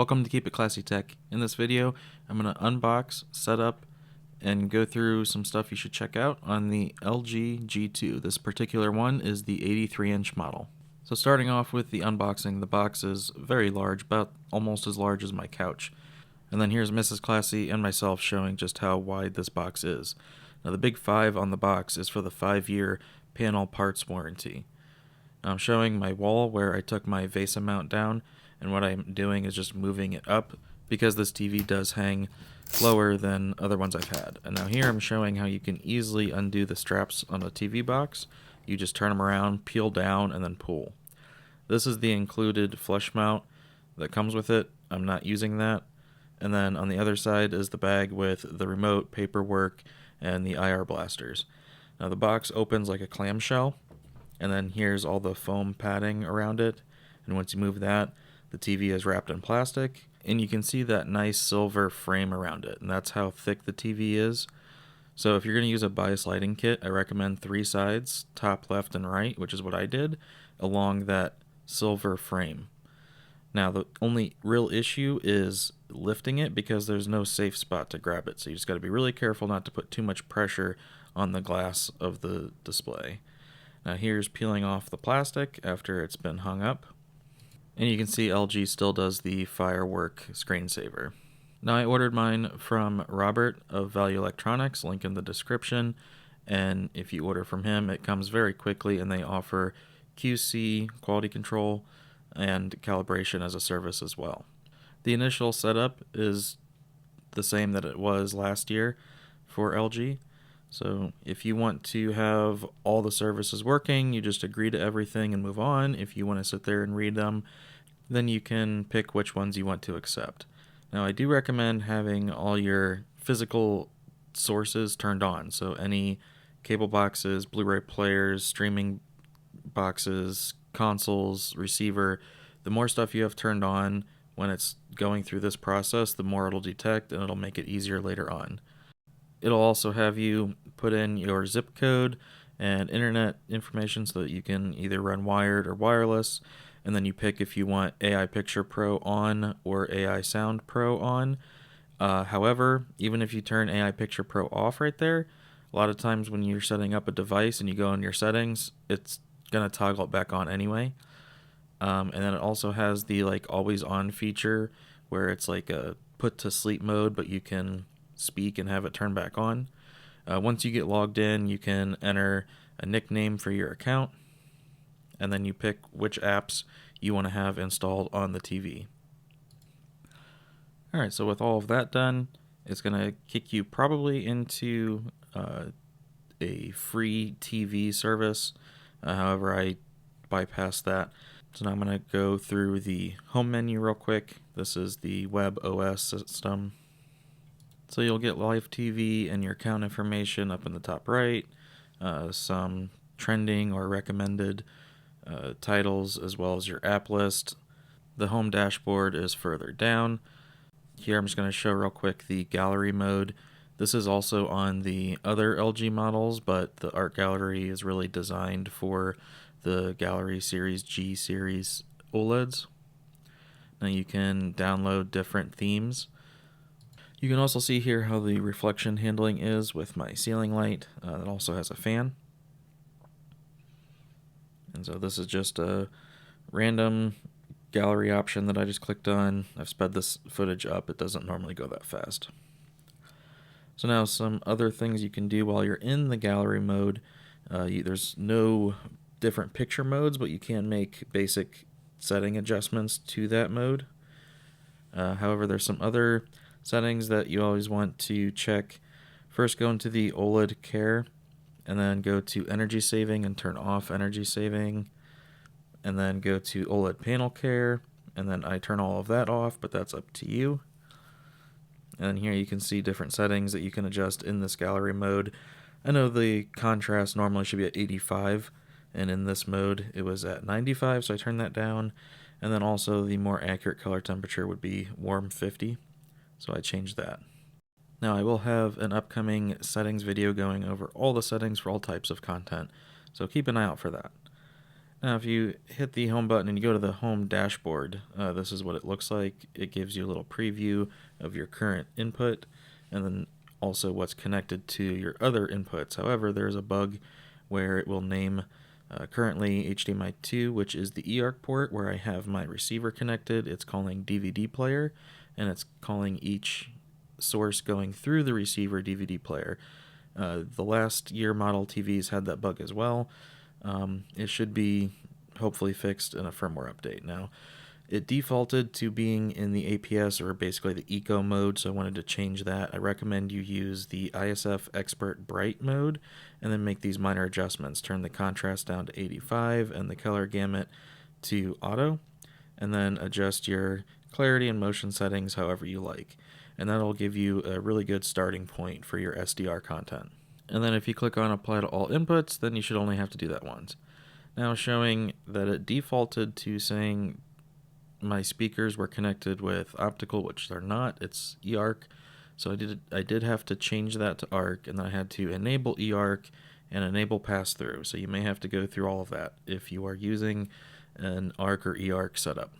Welcome to Keep It Classy Tech. In this video, I'm going to unbox, set up, and go through some stuff you should check out on the LG G2. This particular one is the 83-inch model. So starting off with the unboxing, the box is very large, about almost as large as my couch. And then here's Mrs. Classy and myself showing just how wide this box is. Now the big 5 on the box is for the 5-year panel parts warranty. Now I'm showing my wall where I took my VESA mount down, and what I'm doing is just moving it up because this TV does hang lower than other ones I've had. And now here I'm showing how you can easily undo the straps on a TV box. You just turn them around, peel down, and then pull. This is the included flush mount that comes with it. I'm not using that. And then on the other side is the bag with the remote, paperwork, and the IR blasters. Now the box opens like a clamshell, and then here's all the foam padding around it. And once you move that, the TV is wrapped in plastic, and you can see that nice silver frame around it, and that's how thick the TV is. So if you're going to use a bi-sliding kit, I recommend 3 sides, top, left, and right, which is what I did, along that silver frame. Now the only real issue is lifting it because there's no safe spot to grab it, so you just got to be really careful not to put too much pressure on the glass of the display. Now here's peeling off the plastic after it's been hung up. And you can see LG still does the firework screensaver. Now I ordered mine from Robert of Value Electronics, link in the description, and if you order from him it comes very quickly, and they offer QC, quality control, and calibration as a service as well. The initial setup is the same that it was last year for LG. So if you want to have all the services working, you just agree to everything and move on. If you want to sit there and read them, then you can pick which ones you want to accept. Now I do recommend having all your physical sources turned on. So any cable boxes, Blu-ray players, streaming boxes, consoles, receiver, the more stuff you have turned on when it's going through this process, the more it'll detect, and it'll make it easier later on. It'll also have you put in your zip code and internet information so that you can either run wired or wireless, and then you pick if you want AI Picture Pro on or AI Sound Pro on. However, even if you turn AI Picture Pro off right there, a lot of times when you're setting up a device and you go in your settings, it's going to toggle it back on anyway. And then it also has the always on feature where it's like a put to sleep mode, but you can speak and have it turn back on. Once you get logged in, you can enter a nickname for your account, and then you pick which apps you want to have installed on the TV. Alright, so with all of that done, it's going to kick you probably into a free TV service. However, I bypassed that. So now I'm going to go through the home menu real quick. This is the web OS system. So you'll get live TV and your account information up in the top right, some trending or recommended titles, as well as your app list. The home dashboard is further down. Here I'm just going to show real quick the gallery mode. This is also on the other LG models, but the art gallery is really designed for the Gallery Series G series OLEDs. Now you can download different themes. You can also see here how the reflection handling is with my ceiling light. It also has a fan. And so this is just a random gallery option that I just clicked on. I've sped this footage up. It doesn't normally go that fast. So now some other things you can do while you're in the gallery mode. There's no different picture modes, but you can make basic setting adjustments to that mode. However, there's some other settings that you always want to check. First, go into the OLED care, and then go to energy saving and turn off energy saving, and then go to OLED panel care, and then I turn all of that off, but that's up to you. And here you can see different settings that you can adjust in this gallery mode. I know the contrast normally should be at 85, and in this mode it was at 95, so I turned that down. And then also the more accurate color temperature would be warm 50, so I changed that. Now I will have an upcoming settings video going over all the settings for all types of content, so keep an eye out for that. Now if you hit the home button and you go to the home dashboard, this is what it looks like. It gives you a little preview of your current input and then also what's connected to your other inputs. However, there's a bug where it will name currently HDMI 2, which is the eARC port where I have my receiver connected. It's calling DVD player, and it's calling each source going through the receiver DVD player. The last year model TVs had that bug as well. It should be hopefully fixed in a firmware update. Now, it defaulted to being in the APS, or basically the eco mode, so I wanted to change that. I recommend you use the ISF Expert Bright mode and then make these minor adjustments. Turn the contrast down to 85 and the color gamut to auto, and then adjust your clarity and motion settings however you like. And that'll give you a really good starting point for your SDR content. And then if you click on apply to all inputs, then you should only have to do that once. Now showing that it defaulted to saying my speakers were connected with optical, which they're not. It's eARC. So I did have to change that to ARC, and then I had to enable eARC and enable pass-through. So you may have to go through all of that if you are using an ARC or eARC setup.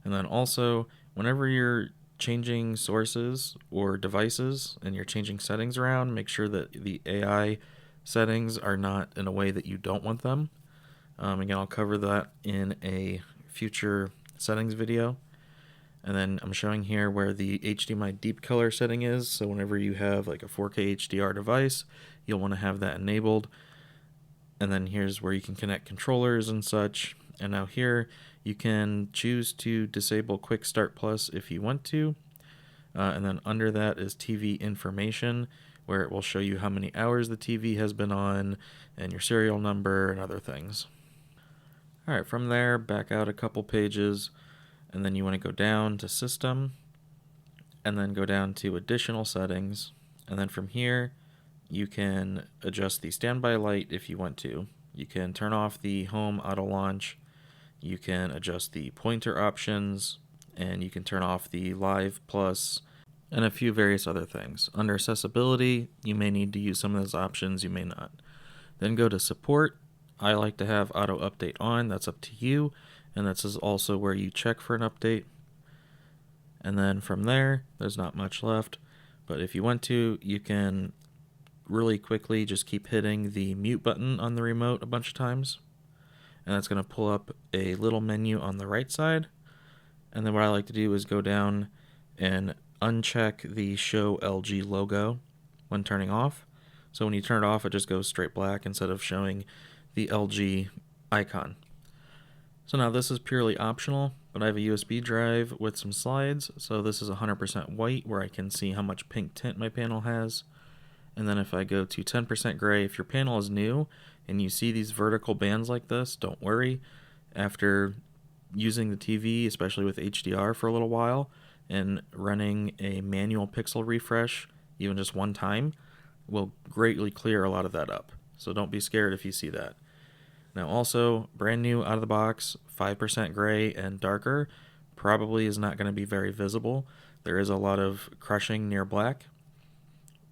And then also, whenever you're changing sources or devices and you're changing settings around, make sure that the AI settings are not in a way that you don't want them. Again, I'll cover that in a future settings video. And then I'm showing here where the HDMI deep color setting is. So whenever you have like a 4K HDR device, you'll want to have that enabled. And then here's where you can connect controllers and such. And now here you can choose to disable Quick Start Plus if you want to. And then under that is TV information, where it will show you how many hours the TV has been on and your serial number and other things. Alright, from there, back out a couple pages, and then you want to go down to System, and then go down to Additional Settings, and then from here, you can adjust the standby light if you want to. You can turn off the home auto launch, you can adjust the pointer options, and you can turn off the Live Plus, and a few various other things. Under Accessibility, you may need to use some of those options, you may not. Then go to Support. I like to have auto update on. That's up to you, and this is also where you check for an update. And then from there, there's not much left, but if you want to, you can really quickly just keep hitting the mute button on the remote a bunch of times, and that's going to pull up a little menu on the right side. And then what I like to do is go down and uncheck the show LG logo when turning off. So when you turn it off, it just goes straight black instead of showing the LG icon. So now this is purely optional, but I have a USB drive with some slides, so this is 100% white where I can see how much pink tint my panel has. And then if I go to 10% gray, if your panel is new and you see these vertical bands like this, don't worry. After using the TV, especially with HDR for a little while, and running a manual pixel refresh, even just one time, will greatly clear a lot of that up. So don't be scared if you see that. Now also, brand new out of the box, 5% gray and darker probably is not going to be very visible. There is a lot of crushing near black,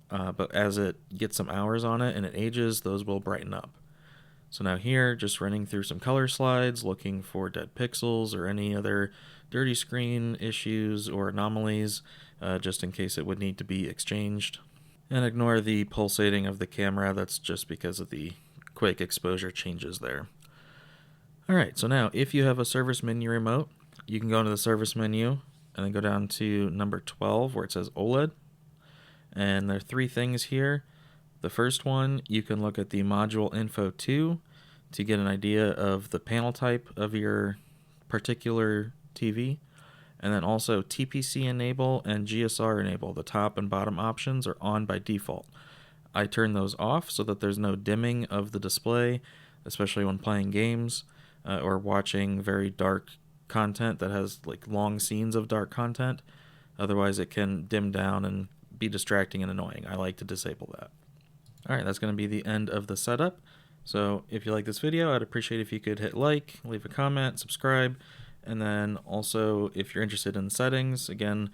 but as it gets some hours on it and it ages, those will brighten up. So now here, just running through some color slides, looking for dead pixels or any other dirty screen issues or anomalies, just in case it would need to be exchanged. And ignore the pulsating of the camera, that's just because of the quick exposure changes there. Alright, so now if you have a service menu remote, you can go into the service menu and then go down to number 12 where it says OLED. And there are three things here. The first one, you can look at the module info 2 to get an idea of the panel type of your particular TV. And then also TPC enable and GSR enable. The top and bottom options are on by default. I turn those off so that there's no dimming of the display, especially when playing games or watching very dark content that has like long scenes of dark content. Otherwise it can dim down and be distracting and annoying. I like to disable that. Alright, that's going to be the end of the setup. So if you like this video, I'd appreciate if you could hit like, leave a comment, subscribe, and then also if you're interested in settings, again,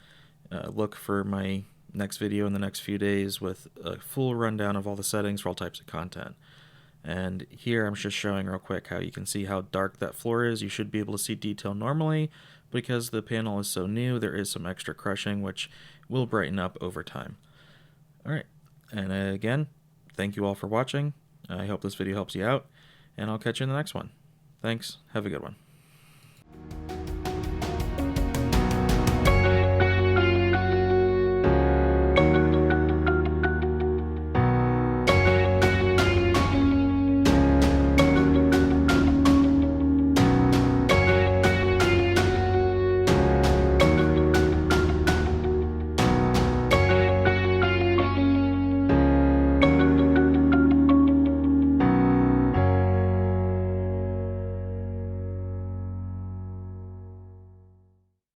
look for my next video in the next few days with a full rundown of all the settings for all types of content. And here I'm just showing real quick how you can see how dark that floor is. You should be able to see detail normally. Because the panel is so new, there is some extra crushing, which will brighten up over time. Alright, and again, thank you all for watching. I hope this video helps you out, and I'll catch you in the next one. Thanks, have a good one.